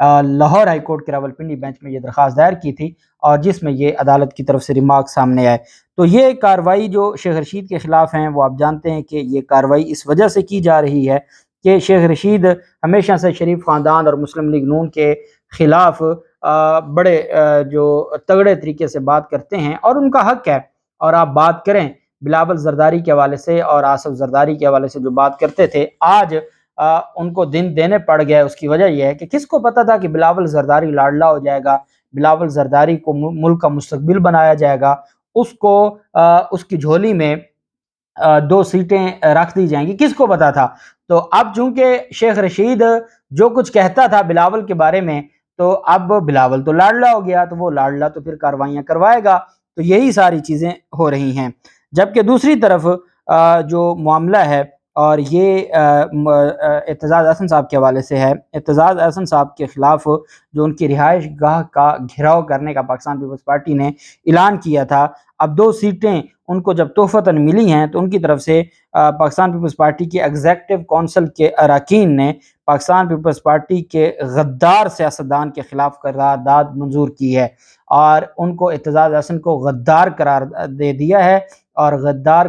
Lahore high court کے Rawalpindi bench میں یہ درخواست دائر کی تھی، اور جس میں یہ عدالت کی طرف سے ریمارک سامنے آئے۔ تو یہ کارروائی جو شیخ رشید کے خلاف ہیں، وہ آپ جانتے ہیں کہ یہ کارروائی اس وجہ سے کی جا رہی ہے کہ شیخ رشید ہمیشہ سے شریف خاندان اور مسلم لیگ نون کے خلاف بڑے جو تگڑے طریقے سے بات کرتے ہیں، اور ان کا حق ہے۔ اور آپ بات کریں بلاول زرداری کے حوالے سے اور آصف زرداری کے حوالے سے جو بات کرتے تھے، آج ان کو دن دینے پڑ گئے۔ اس کی وجہ یہ ہے کہ کس کو پتا تھا کہ بلاول زرداری لاڈلا ہو جائے گا، بلاول زرداری کو ملک کا مستقبل بنایا جائے گا، اس کو اس کی جھولی میں 2 سیٹیں رکھ دی جائیں گی، کس کو پتا تھا؟ تو اب چونکہ شیخ رشید جو کچھ کہتا تھا بلاول کے بارے میں، تو اب بلاول تو لاڈلا ہو گیا، تو وہ لاڈلا تو پھر کاروائیاں کروائے گا۔ تو یہی ساری چیزیں ہو رہی ہیں۔ جبکہ دوسری طرف جو معاملہ ہے، اور یہ اعتزاز احسن صاحب کے حوالے سے ہے، اعتزاز احسن صاحب کے خلاف جو ان کی رہائش گاہ کا گھیراؤ کرنے کا پاکستان پیپلز پارٹی نے اعلان کیا تھا، اب 2 سیٹیں ان کو جب تحفتاً ملی ہیں، تو ان کی طرف سے پاکستان پیپلز پارٹی کے ایگزیکٹو کونسل کے اراکین نے پاکستان پیپلز پارٹی کے غدار سیاستدان کے خلاف قرارداد منظور کی ہے، اور ان کو اعتزاز احسن کو غدار قرار دے دیا ہے، اور غدار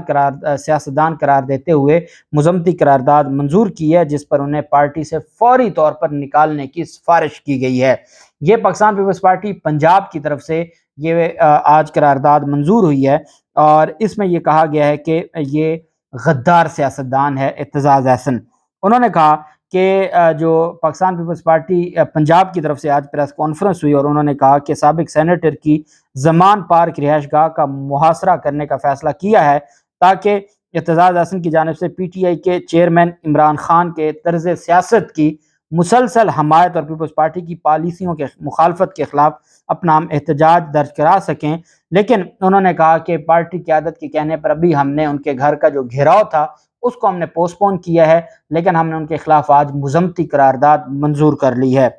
سیاستدان قرار دیتے ہوئے مذمتی قرارداد منظور کی ہے، جس پر انہیں پارٹی سے فوری طور پر نکالنے کی سفارش کی گئی ہے۔ یہ پاکستان پیپلز پارٹی پنجاب کی طرف سے یہ آج قرارداد منظور ہوئی ہے، اور اس میں یہ کہا گیا ہے کہ یہ غدار سیاستدان ہے اعتزاز احسن۔ انہوں نے کہا کہ جو پاکستان پیپلز پارٹی پنجاب کی طرف سے آج پریس کانفرنس ہوئی، اور انہوں نے کہا کہ سابق سینیٹر کی زمان پارک رہائش گاہ کا محاصرہ کرنے کا فیصلہ کیا ہے، تاکہ اعتزاز احسن کی جانب سے پی ٹی آئی کے چیئرمین عمران خان کے طرز سیاست کی مسلسل حمایت اور پیپلز پارٹی کی پالیسیوں کے مخالفت کے خلاف اپنا احتجاج درج کرا سکیں۔ لیکن انہوں نے کہا کہ پارٹی قیادت کے کہنے پر ابھی ہم نے ان کے گھر کا جو گھیراؤ تھا اس کو ہم نے پوسٹ پون کیا ہے، لیکن ہم نے ان کے خلاف آج مذمتی قرارداد منظور کر لی ہے۔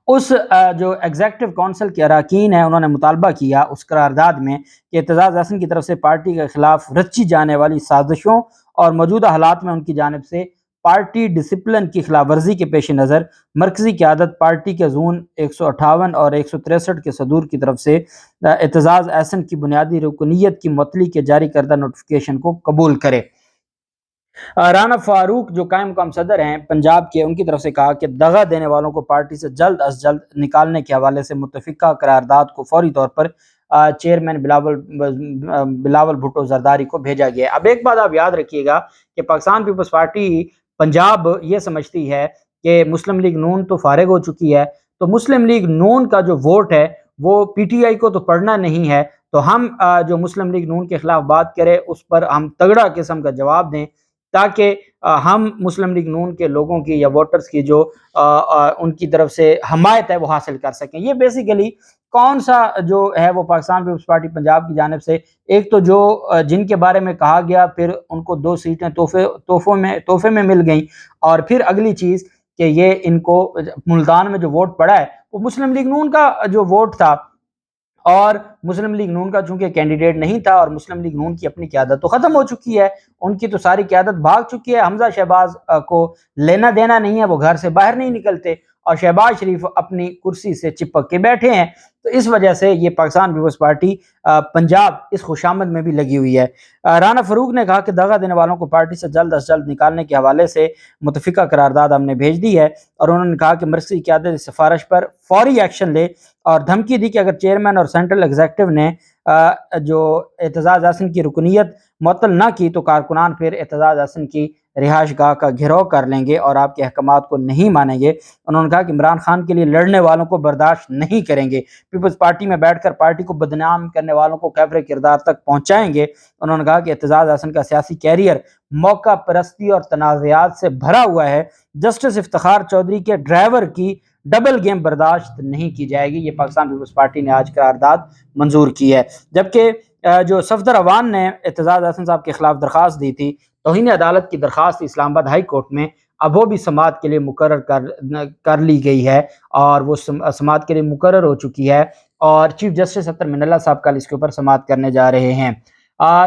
اس جو ایگزیکٹو کونسل کے اراکین ہیں، انہوں نے مطالبہ کیا اس قرارداد میں کہ اعتزاز احسن کی طرف سے پارٹی کے خلاف رچی جانے والی سازشوں اور موجودہ حالات میں ان کی جانب سے پارٹی ڈسپلن کی خلاف ورزی کے پیش نظر مرکزی قیادت پارٹی کے زون 158 اور 163 کے صدور کی طرف سے اعتزاز احسن کی بنیادی رکنیت کی معطلی کے جاری کردہ نوٹیفیکیشن کو قبول کرے۔ رانا فاروق جو قائم مقام صدر ہیں پنجاب کے، ان کی طرف سے کہا کہ دغا دینے والوں کو پارٹی سے جلد از جلد نکالنے کے حوالے سے متفقہ قرارداد کو فوری طور پر چیئرمین بلاول بھٹو زرداری کو بھیجا گیا ہے۔ اب ایک بات آپ یاد رکھیے گا کہ پاکستان پیپلز پارٹی پنجاب یہ سمجھتی ہے کہ مسلم لیگ نون تو فارغ ہو چکی ہے، تو مسلم لیگ نون کا جو ووٹ ہے وہ پی ٹی آئی کو تو پڑھنا نہیں ہے، تو ہم جو مسلم لیگ نون کے خلاف بات کریں اس پر ہم تگڑا قسم کا جواب دیں، تاکہ ہم مسلم لیگ نون کے لوگوں کی یا ووٹرز کی جو ان کی طرف سے حمایت ہے وہ حاصل کر سکیں۔ یہ بیسیکلی کون سا جو ہے وہ پاکستان پیپلز پارٹی پنجاب کی جانب سے، ایک تو جو جن کے بارے میں کہا گیا پھر ان کو 2 سیٹیں تحفے میں مل گئیں، اور پھر اگلی چیز کہ یہ ان کو ملتان میں جو ووٹ پڑا ہے وہ مسلم لیگ نون کا جو ووٹ تھا، اور مسلم لیگ نون کا چونکہ کینڈیڈیٹ نہیں تھا، اور مسلم لیگ نون کی اپنی قیادت تو ختم ہو چکی ہے، ان کی تو ساری قیادت بھاگ چکی ہے، حمزہ شہباز کو لینا دینا نہیں ہے، وہ گھر سے باہر نہیں نکلتے، اور شہباز شریف اپنی کرسی سے چپک کے بیٹھے ہیں۔ تو اس وجہ سے یہ پاکستان پیپلز پارٹی پنجاب اس خوشامد میں بھی لگی ہوئی ہے۔ رانا فاروق نے کہا کہ دغا دینے والوں کو پارٹی سے جلد از جلد نکالنے کے حوالے سے متفقہ قرارداد ہم نے بھیج دی ہے، اور انہوں نے کہا کہ مرکزی قیادت اس سفارش پر فوری ایکشن لے، اور دھمکی دی کہ اگر چیئرمین اور سینٹرل ایگزیکٹو نے جو اعتزاز احسن کی رکنیت معطل نہ کی تو کارکنان پھر اعتزاز احسن کی رہائش گاہ کا گھیراؤ کر لیں گے اور آپ کے احکامات کو نہیں مانیں گے۔ انہوں نے کہا کہ عمران خان کے لیے لڑنے والوں کو برداشت نہیں کریں گے، پیپلز پارٹی میں بیٹھ کر پارٹی کو بدنام کرنے والوں کو کیفر کردار تک پہنچائیں گے۔ انہوں نے کہا کہ اعتزاز احسن کا سیاسی کیریئر موقع پرستی اور تنازعات سے بھرا ہوا ہے، جسٹس افتخار چودھری کے ڈرائیور کی ڈبل گیم برداشت نہیں کی جائے گی۔ یہ پاکستان پیپلز پارٹی نے آج قرارداد منظور کی ہے۔ جبکہ جو صفدر اوان نے اعتزاز احسن صاحب کے خلاف درخواست دی تھی، توہین عدالت کی درخواست اسلام آباد ہائی کورٹ میں، اب وہ بھی سماعت کے لیے مقرر کر لی گئی ہے، اور وہ سماعت کے لیے مقرر ہو چکی ہے، اور چیف جسٹس اطہر من اللہ صاحب کل اس کے اوپر سماعت کرنے جا رہے ہیں۔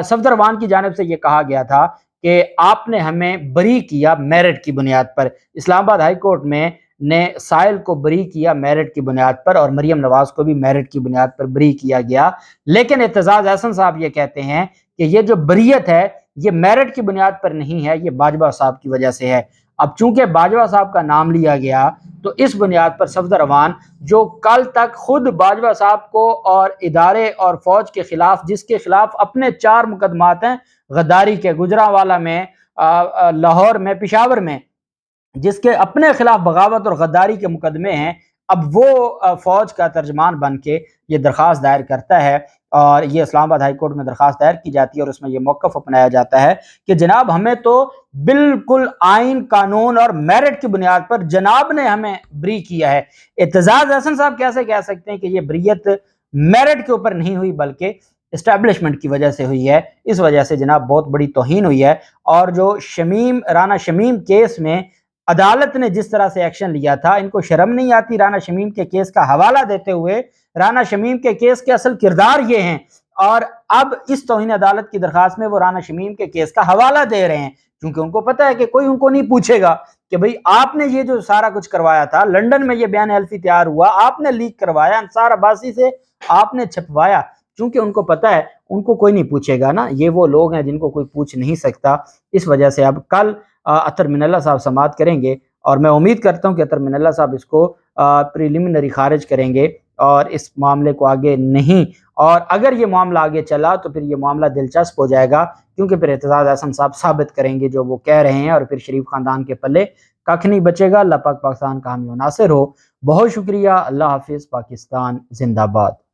صفدر اوان کی جانب سے یہ کہا گیا تھا کہ آپ نے ہمیں بری کیا میرٹ کی بنیاد پر۔ اسلام آباد ہائی کورٹ میں نے سائل کو بری کیا میرٹ کی بنیاد پر، اور مریم نواز کو بھی میرٹ کی بنیاد پر بری کیا گیا۔ لیکن اعتزاز احسن صاحب یہ کہتے ہیں کہ یہ جو بریت ہے یہ میرٹ کی بنیاد پر نہیں ہے، یہ باجوہ صاحب کی وجہ سے ہے۔ اب چونکہ باجوہ صاحب کا نام لیا گیا تو اس بنیاد پر صفدر اعوان جو کل تک خود باجوہ صاحب کو اور ادارے اور فوج کے خلاف، جس کے خلاف اپنے 4 مقدمات ہیں غداری کے، گجرانوالہ میں، لاہور میں، پشاور میں، جس کے اپنے خلاف بغاوت اور غداری کے مقدمے ہیں، اب وہ فوج کا ترجمان بن کے یہ درخواست دائر کرتا ہے، اور یہ اسلام آباد ہائی کورٹ میں درخواست دائر کی جاتی ہے، اور اس میں یہ موقف اپنایا جاتا ہے کہ جناب ہمیں تو بالکل آئین، قانون اور میرٹ کی بنیاد پر جناب نے ہمیں بری کیا ہے۔ اعتزاز احسن صاحب کیسے کہہ سکتے ہیں کہ یہ بریت میرٹ کے اوپر نہیں ہوئی بلکہ اسٹیبلشمنٹ کی وجہ سے ہوئی ہے؟ اس وجہ سے جناب بہت بڑی توہین ہوئی ہے۔ اور جو رانا شمیم کیس میں عدالت نے جس طرح سے ایکشن لیا تھا، ان کو شرم نہیں آتی رانا شمیم کے کیس کا حوالہ دیتے ہوئے؟ رانا شمیم کے کیس کے اصل کردار یہ ہیں، اور اب اس توہین عدالت کی درخواست میں وہ رانا شمیم کے کیس کا حوالہ دے رہے ہیں، کیونکہ ان کو پتہ ہے کہ کوئی ان کو نہیں پوچھے گا کہ بھئی آپ نے یہ جو سارا کچھ کروایا تھا، لنڈن میں یہ بیان حلفی تیار ہوا، آپ نے لیک کروایا، انصار عباسی سے آپ نے چھپوایا، چونکہ ان کو پتہ ہے ان کو کوئی نہیں پوچھے گا نا، یہ وہ لوگ ہیں جن کو کوئی پوچھ نہیں سکتا۔ اس وجہ سے اب کل اطہر من اللہ صاحب سماعت کریں گے، اور میں امید کرتا ہوں کہ اطہر من اللہ صاحب اس کو پریلیمنری خارج کریں گے اور اس معاملے کو آگے نہیں، اور اگر یہ معاملہ آگے چلا تو پھر یہ معاملہ دلچسپ ہو جائے گا، کیونکہ پھر اعتزاز احسن صاحب ثابت کریں گے جو وہ کہہ رہے ہیں، اور پھر شریف خاندان کے پلے ککھ نہیں بچے گا۔ اللہ پاک پاکستان کا حامی و ناصر ہو۔ بہت شکریہ۔ اللہ حافظ۔ پاکستان زندہ باد۔